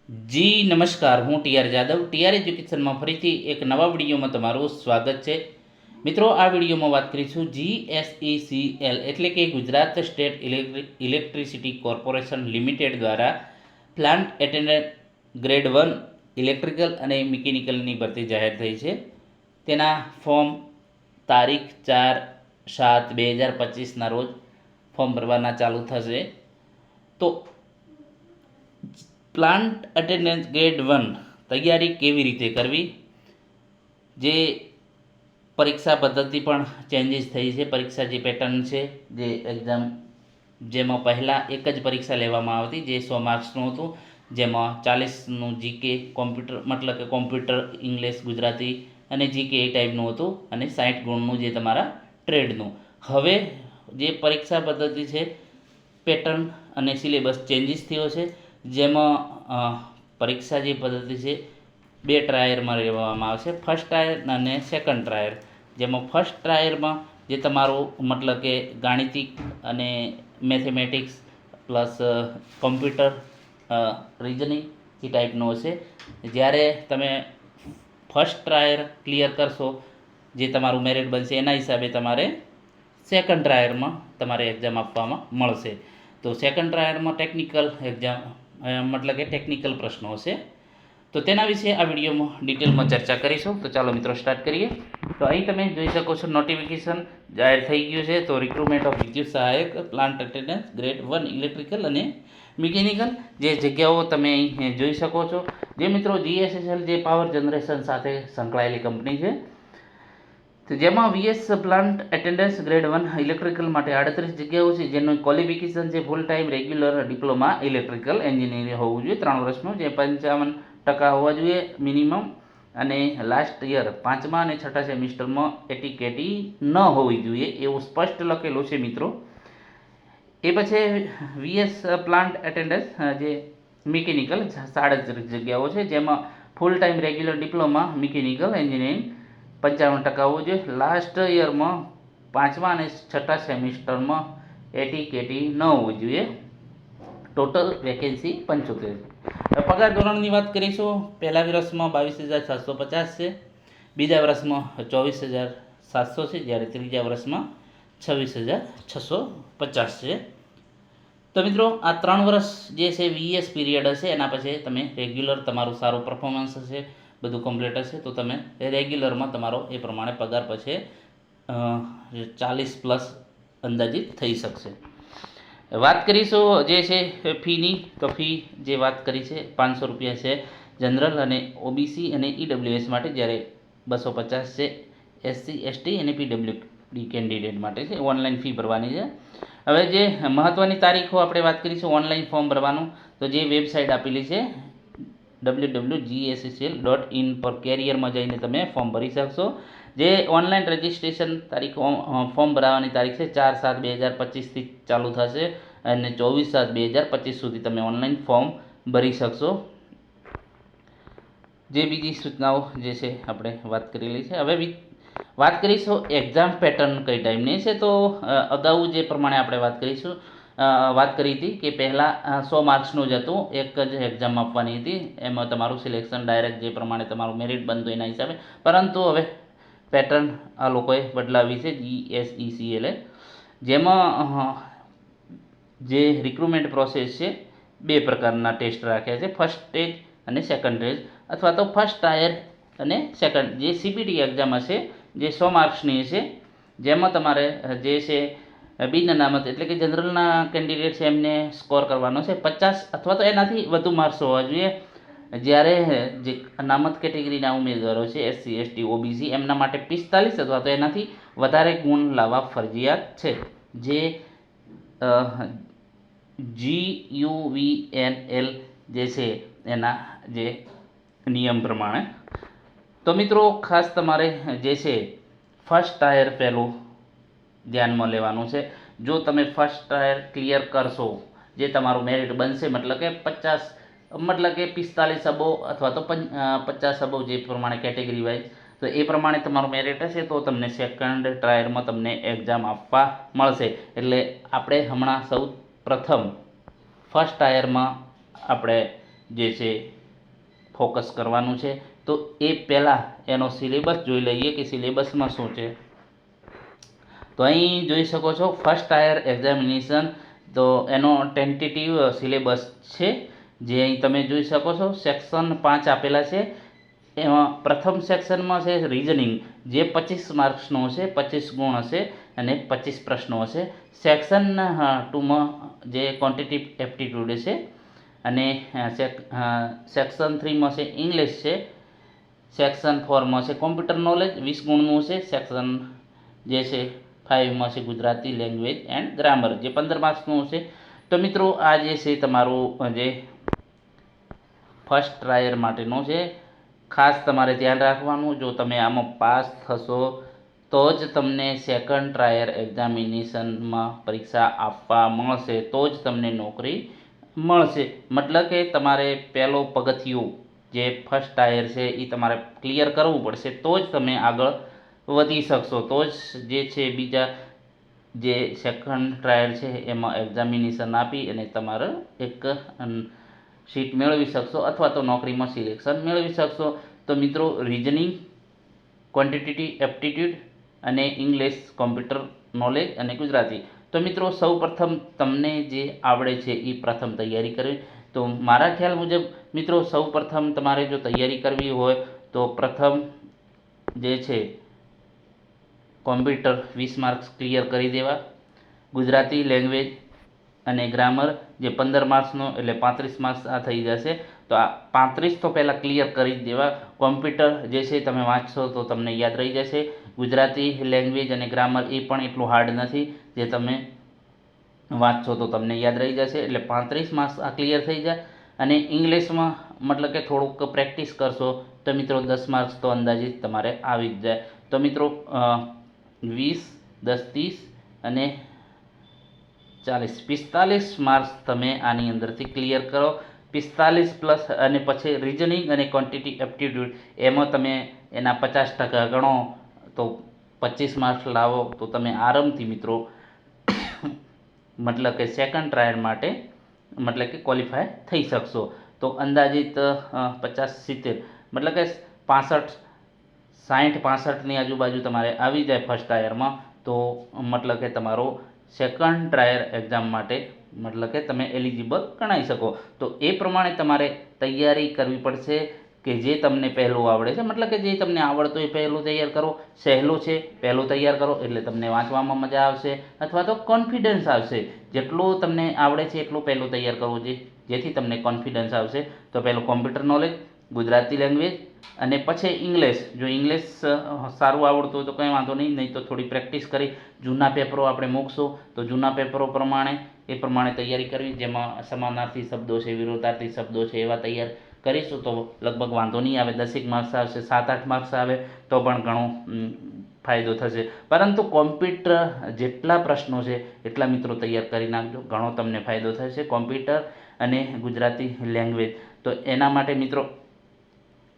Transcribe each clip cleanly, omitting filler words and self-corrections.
જી નમસ્કાર, હું TR Jadav TR એજ્યુકેશનમાં ફરીથી એક નવા વિડીયોમાં તમારું સ્વાગત છે. મિત્રો, આ વિડીયોમાં વાત કરીશું GSECL એટલે કે Gujarat state electricity corporation limited દ્વારા પ્લાન્ટ એટેન્ડન્ટ ગ્રેડ 1 ઇલેક્ટ્રિકલ અને મિકેનિકલની ભરતી જાહેર થઈ છે. તેના ફોર્મ તારીખ 4/7/2025ના રોજ ફોર્મ ભરવાના ચાલુ થશે. તો પ્લાન્ટ અટેન્ડન્સ ગ્રેડ 1 તૈયારી કેવી રીતે કરવી, જે પરીક્ષા પદ્ધતિ પણ ચેન્જીસ થઈ છે. પરીક્ષા જે પેટર્ન છે, જે એક્ઝામ જેમાં પહેલાં એક જ પરીક્ષા લેવામાં આવતી જે 100 માર્ક્સનું હતું, જેમાં 40નું જીકે કોમ્પ્યુટર મતલબ કે કોમ્પ્યુટર, ઇંગ્લિશ, ગુજરાતી અને જીકે એ ટાઈપનું હતું, અને 60 ગુણનું જે તમારા ટ્રેડનું. હવે જે પરીક્ષા પદ્ધતિ છે, પેટર્ન અને સિલેબસ ચેન્જીસ થયો છે, જેમાં પરીક્ષા જે પદ્ધતિ છે 2 ટ્રાયરમાં લેવામાં આવશે, ફર્સ્ટ ટ્રાયર અને સેકન્ડ ટ્રાયર. જેમાં ફર્સ્ટ ટ્રાયરમાં જે તમારું મતલબ કે ગાણિતિક અને મેથેમેટિક્સ પ્લસ કોમ્પ્યુટર, રિઝનિંગ એ ટાઈપનું હશે. જ્યારે તમે ફર્સ્ટ ટ્રાયર ક્લિયર કરશો, જે તમારું મેરિટ બનશે એના હિસાબે તમારે સેકન્ડ ટ્રાયરમાં તમારે એક્ઝામ આપવામાં મળશે. તો સેકન્ડ ટ્રાયરમાં ટેકનિકલ એક્ઝામ મતલબ કે ટેકનિકલ પ્રશ્નો હશે. તો તેના વિશે આ વિડીયોમાં ડિટેલમાં ચર્ચા કરીશું. તો ચાલો મિત્રો સ્ટાર્ટ કરીએ. તો અહીં તમે જોઈ શકો છો નોટિફિકેશન જાહેર થઈ ગયું છે. તો રિક્રુટમેન્ટ ઓફ વિદ્યુત સહાયક પ્લાન્ટ અટેન્ડન્સ ગ્રેડ 1 ઇલેક્ટ્રિકલ અને મિકેનિકલ જે જગ્યાઓ તમે અહીં જોઈ શકો છો. જે મિત્રો GSSL જે પાવર જનરેશન સાથે સંકળાયેલી કંપની છે, તો જેમાં VS plant attendance grade 1 electrical માટે 38 જગ્યાઓ છે, જેનું ક્વોલિફિકેશન છે full time regular diploma electrical engineering હોવું જોઈએ 3 વર્ષનું, જે 55% હોવા જોઈએ મિનિમમ, અને લાસ્ટ યર 5મા અને 6ઠા સેમિસ્ટરમાં એટીકેટી ન હોવી જોઈએ એવું સ્પષ્ટ લખેલું છે મિત્રો. એ પછી VS પ્લાન્ટ એટેન્ડન્સ જે મિકેનિકલ 37 જગ્યાઓ છે, જેમાં full time regular diploma mechanical engineering 55% હોવું જોઈએ. લાસ્ટ યરમાં 5મા અને 6ઠા સેમિસ્ટરમાં એટીકેટી ન હોવું જોઈએ. Total vacancy 75. પગાર ધોરણની વાત કરીશું. પહેલા વર્ષમાં 22,750 છે, બીજા વર્ષમાં 24,700 છે, જ્યારે ત્રીજા વર્ષમાં 26,650 છે. તો મિત્રો, આ 3 વર્ષ જે છે VS પીરિયડ હશે, એના પછી તમે રેગ્યુલર તમારું સારું પરફોર્મન્સ હશે, બધું કમ્પ્લીટ હશે, તો તમે રેગ્યુલરમાં તમારો એ પ્રમાણે પગાર પછી 40+ અંદાજિત થઈ શકશે. વાત કરીશું જે છે ફીની. તો ફી જે વાત કરી છે 500 રૂપિયા છે જનરલ અને OBC અને EWS માટે, જ્યારે 250 છે SC ST અને PWD કેન્ડિડેટ માટે છે. ઓનલાઈન ફી ભરવાની છે. હવે જે મહત્ત્વની તારીખો આપણે વાત કરીશું ઓનલાઈન ફોર્મ ભરવાનું. તો જે વેબસાઇટ આપેલી છે www.gscl.in પર કેરિયરમાં જઈને તમે ફોર્મ ભરી શકશો. જે ઓનલાઈન રજિસ્ટ્રેશન તારીખ ફોર્મ ભરાવાની તારીખ છે 4/7/2025થી ચાલુ થશે, અને 24/7/2025 સુધી તમે ઓનલાઈન ફોર્મ ભરી શકશો. જે બીજી સૂચનાઓ જે છે આપણે વાત કરેલી છે. હવે વાત કરીશું એક્ઝામ પેટર્ન કઈ ટાઈપની છે. તો અગાઉ જે પ્રમાણે આપણે વાત કરી હતી કે પહેલાં 100 માર્ક્સનું જ હતું, એક જ એક્ઝામ આપવાની હતી, એમાં તમારું સિલેક્શન ડાયરેક્ટ જે પ્રમાણે તમારું મેરિટ બનતું એના હિસાબે. પરંતુ હવે પેટર્ન આ લોકોએ બદલાવી છે GSECL, જેમાં જે રિક્રુટમેન્ટ પ્રોસેસ છે 2 પ્રકારના ટેસ્ટ રાખ્યા છે, ફર્સ્ટ સ્ટેજ અને સેકન્ડ સ્ટેજ, અથવા તો ફર્સ્ટ ટાયર અને સેકન્ડ જે CPT એક્ઝામ હશે, જે 100 માર્ક્સની હશે, જેમાં તમારે જે છે બિન અનામત એટલે કે જનરલના કેન્ડિડેટ છે એમને સ્કોર કરવાનો છે 50 અથવા તો એનાથી વધુ માર્ક્સ હોવા જોઈએ. જ્યારે જે અનામત કેટેગરીના ઉમેદવારો છે SC ST OBC એમના માટે 45 અથવા તો એનાથી વધારે ગુણ લાવવા ફરજિયાત છે, જે GUVNL જે છે એના જે નિયમ પ્રમાણે. તો મિત્રો, ખાસ તમારે જે છે ફર્સ્ટ ટાયર પહેલું ધ્યાનમાં લેવાનું છે. જો તમે ફર્સ્ટ ટાયર ક્લિયર કરશો, જે તમારું મેરિટ બનશે, મતલબ કે 45 અબો અથવા તો 50 અબો જે પ્રમાણે કેટેગરી વાઇઝ, તો એ પ્રમાણે તમારું મેરિટ હશે તો તમને સેકન્ડ ટ્રાયલમાં તમને એક્ઝામ આપવા મળશે. એટલે આપણે હમણાં સૌ પ્રથમ ફર્સ્ટ ટાયરમાં આપણે જે છે ફોકસ કરવાનું છે. તો એ પહેલાં એનો સિલેબસ જોઈ લઈએ કે સિલેબસમાં શું છે. તો અહીં જોઈ શકો છો ફર્સ્ટ ટાયર એક્ઝામિનેશન, તો એનો ટેન્ટેટિવ સિલેબસ છે જે અહીં તમે જોઈ શકો છો. સેક્શન 5 આપેલા છે. એમાં પ્રથમ સેક્શનમાં છે રિઝનિંગ, જે 25 માર્ક્સનો હશે, 25 ગુણ હશે અને 25 પ્રશ્નો હશે. સેક્શન 2માં જે ક્વોન્ટિટિવ એપ્ટિટ્યૂડ છે અને સેક્શન 3માં છે ઇંગ્લિશ છે. સેક્શન 4માં છે કોમ્પ્યુટર નોલેજ, 20 ગુણનું છે. સેક્શન જે છે 5માં છે ગુજરાતી લેંગ્વેજ એન્ડ ગ્રામર, જે 15 માર્ક્સનું હશે. તો મિત્રો આ જે છે તમારું જે ફર્સ્ટ ટ્રાયર માટેનું છે. ખાસ તમારે ધ્યાન રાખવાનું, જો તમે આમાં પાસ થશો તો જ તમને સેકન્ડ ટ્રાયર એક્ઝામિનેશનમાં પરીક્ષા આપવા મળશે, તો જ તમને નોકરી મળશે. મતલબ કે તમારે પહેલો પગથિયું જે ફર્સ્ટ ટાયર છે એ તમારે ક્લિયર કરવું પડશે, તો જ તમે આગળ વધી શકશો. તો જ જે છે બીજા જે સેકન્ડ ટ્રાયલ છે એમાં એક્ઝામિનેશન આપી અને તમારે એક સીટ મેળવી શકશો અથવા તો નોકરીમાં સિલેક્શન મેળવી શકશો. તો મિત્રો રિઝનિંગ, ક્વોન્ટિટેટિવ એપ્ટિટ્યૂડ અને ઇંગ્લિશ, કોમ્પ્યુટર નોલેજ અને ગુજરાતી. તો મિત્રો સૌપ્રથમ તમને જે આવડે છે એ પ્રથમ તૈયારી કરવી. તો મારા ખ્યાલ મુજબ મિત્રો સૌપ્રથમ તમારે જો તૈયારી કરવી હોય તો પ્રથમ જે છે કોમ્પ્યુટર 20 માર્ક્સ ક્લિયર કરી દેવા. ગુજરાતી લેંગ્વેજ અને ગ્રામર જે 15 માર્ક્સનો એટલે 35 માર્ક્સ આ થઈ જશે. તો આ 35 તો પહેલાં ક્લિયર કરી જ દેવા. કોમ્પ્યુટર જે છે તમે વાંચશો તો તમને યાદ રહી જશે. ગુજરાતી લેંગ્વેજ અને ગ્રામર એ પણ એટલું હાર્ડ નથી, જે તમે વાંચશો તો તમને યાદ રહી જશે. એટલે 35 માર્ક્સ આ ક્લિયર થઈ જાય. અને ઇંગ્લિશમાં મતલબ કે થોડુંક પ્રેક્ટિસ કરશો તો મિત્રો 10 માર્ક્સ તો અંદાજિત તમારે આવી જ જાય. તો મિત્રો 20, 10, 30 અને 40, 45 માર્ક્સ તમે આની અંદરથી ક્લિયર કરો. 45 પ્લસ અને પછી રિઝનિંગ અને ક્વોન્ટિટી એપ્ટિટ્યૂડ એમાં તમે એના 50% ગણો તો 25 માર્ક્સ લાવો તો તમે આરામથી મિત્રો મતલબ કે સેકન્ડ ટ્રાયલ માટે મતલબ કે ક્વોલિફાય થઈ શકશો. તો અંદાજિત 50-70 મતલબ કે 65, 60-65ની આજુબાજુ તમારે આવી જાય ફર્સ્ટ ટાયરમાં, તો મતલબ કે તમારો સેકન્ડ ટ્રાયલ એક્ઝામ માટે મતલબ કે તમે એલિજિબલ ગણાઈ શકો. તો એ પ્રમાણે તમારે તૈયારી કરવી પડશે કે જે તમને પહેલું આવડે છે, મતલબ કે જે તમને આવડતું એ પહેલું તૈયાર કરો. સહેલું છે પહેલું તૈયાર કરો એટલે તમને વાંચવામાં મજા આવશે અથવા તો કોન્ફિડન્સ આવશે. જેટલું તમને આવડે છે એટલું પહેલું તૈયાર કરવું જોઈએ, જેથી તમને કોન્ફિડન્સ આવશે. તો પહેલું કોમ્પ્યુટર નોલેજ, ગુજરાતી લેંગ્વેજ અને પછી ઇંગ્લિશ. જો ઇંગ્લિશ સારું આવડતું હોય તો કંઈ વાંધો નહીં તો થોડી પ્રેક્ટિસ કરી જૂના પેપરો આપણે મૂકશું તો જૂના પેપરો પ્રમાણે એ પ્રમાણે તૈયારી કરવી. જેમાં સમાનાર્થી શબ્દો છે, વિરોધાર્થી શબ્દો છે, એવા તૈયાર કરીશું તો લગભગ વાંધો નહીં આવે. 10 માર્ક્સ આવશે, 7-8 માર્ક્સ આવે તો પણ ઘણો ફાયદો થશે. પરંતુ કોમ્પ્યુટર જેટલા પ્રશ્નો છે એટલા મિત્રો તૈયાર કરી નાખજો, ઘણો તમને ફાયદો થશે. કોમ્પ્યુટર અને ગુજરાતી લેંગ્વેજ, તો એના માટે મિત્રો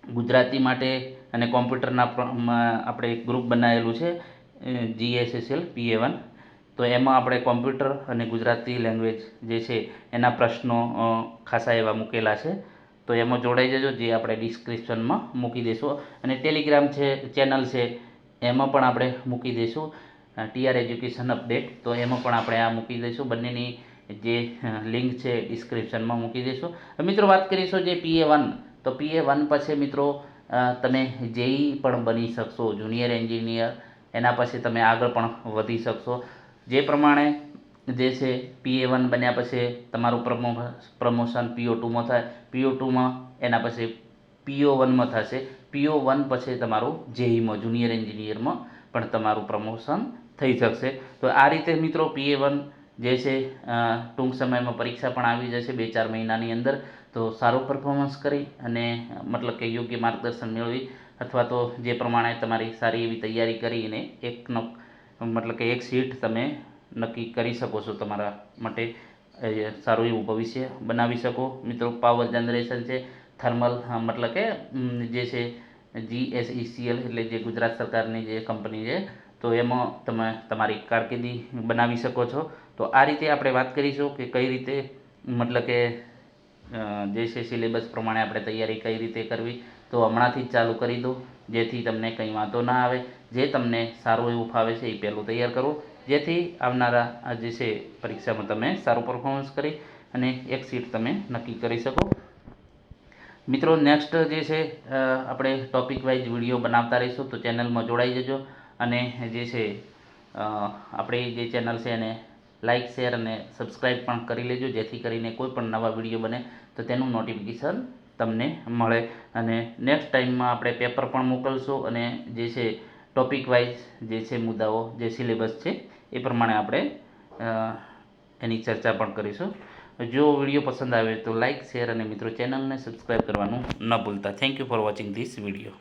ગુજરાતી માટે અને કોમ્પ્યુટરના આપણે એક ગ્રુપ બનાવેલું છે GSSL PA1. તો એમાં આપણે કોમ્પ્યુટર અને ગુજરાતી લેંગ્વેજ જે છે એના પ્રશ્નો ખાસા એવા મૂકેલા છે. તો એમાં જોડાઈ જજો, જે આપણે ડિસ્ક્રિપ્શનમાં મૂકી દઈશું. અને ટેલિગ્રામ છે ચેનલ છે એમાં પણ આપણે મૂકી દઈશું TR એજ્યુકેશન અપડેટ. તો એમાં પણ આપણે આ મૂકી દઈશું, બંનેની જે લિંક છે ડિસ્ક્રિપ્શનમાં મૂકી દઈશું. મિત્રો વાત કરીશું જે PA1, તો PA1 પછી મિત્રો તમે જેઈ પણ બની શકશો, જુનિયર એન્જિનિયર. એના પછી તમે આગળ પણ વધી શકશો. જે પ્રમાણે જે છે PA1 બન્યા પછી તમારું પ્રમોશન PO2માં થાય, PO2માં એના પછી PO1માં થશે, PO1 પછી તમારું જેઈમાં જુનિયર એન્જિનિયરમાં પણ તમારું પ્રમોશન થઈ શકશે. તો આ રીતે મિત્રો PA1 જે છે ટૂંક સમયમાં પરીક્ષા પણ આવી જશે 2-4 મહિનાની અંદર. તો સારું પરફોર્મન્સ કરી અને મતલબ કે યોગ્ય માર્ગદર્શન મેળવી અથવા તો જે પ્રમાણે તમારી સારી એવી તૈયારી કરીને મતલબ કે એક સીટ તમે નક્કી કરી શકો છો, તમારા માટે સારું એવું ભવિષ્ય બનાવી શકો. મિત્રો પાવર જનરેશન છે, થર્મલ મતલબ કે જે છે GSECL એટલે જે ગુજરાત સરકારની જે કંપની છે, તો એમાં તમે તમારી કારકિર્દી બનાવી શકો છો. તો આ રીતે આપણે વાત કરીશું કે કઈ રીતે મતલબ કે જે છે સિલેબસ પ્રમાણે આપણે તૈયારી કઈ રીતે કરવી, તો હમણાંથી જ ચાલુ કરી દો, જેથી તમને કંઈ વાંધો ના આવે. જે તમને સારું એવું ફાવે છે એ પહેલું તૈયાર કરો, જેથી આવનારા જે છે પરીક્ષામાં તમે સારું પરફોર્મન્સ કરી અને એક સીટ તમે નક્કી કરી શકો. મિત્રો નેક્સ્ટ જે છે આપણે ટોપિક વાઇઝ વિડીયો બનાવતા રહીશું, તો ચેનલમાં જોડાઈ જજો. અને જે છે આપણી જે ચેનલ છે એને લાઇક, શેર અને સબસ્ક્રાઈબ પણ કરી લેજો, જેથી કરીને કોઈ પણ નવા વિડીયો બને તો તેનું નોટિફિકેશન તમને મળે. અને નેક્સ્ટ ટાઈમમાં આપણે પેપર પણ મોકલશું અને જે છે ટોપિક વાઇઝ જે છે મુદ્દાઓ, જે સિલેબસ છે એ પ્રમાણે આપણે એની ચર્ચા પણ કરીશું. જો વિડીયો પસંદ આવે તો લાઇક, શેર અને મિત્રો ચેનલને સબસ્ક્રાઈબ કરવાનું ન ભૂલતા. Thank you for watching this video.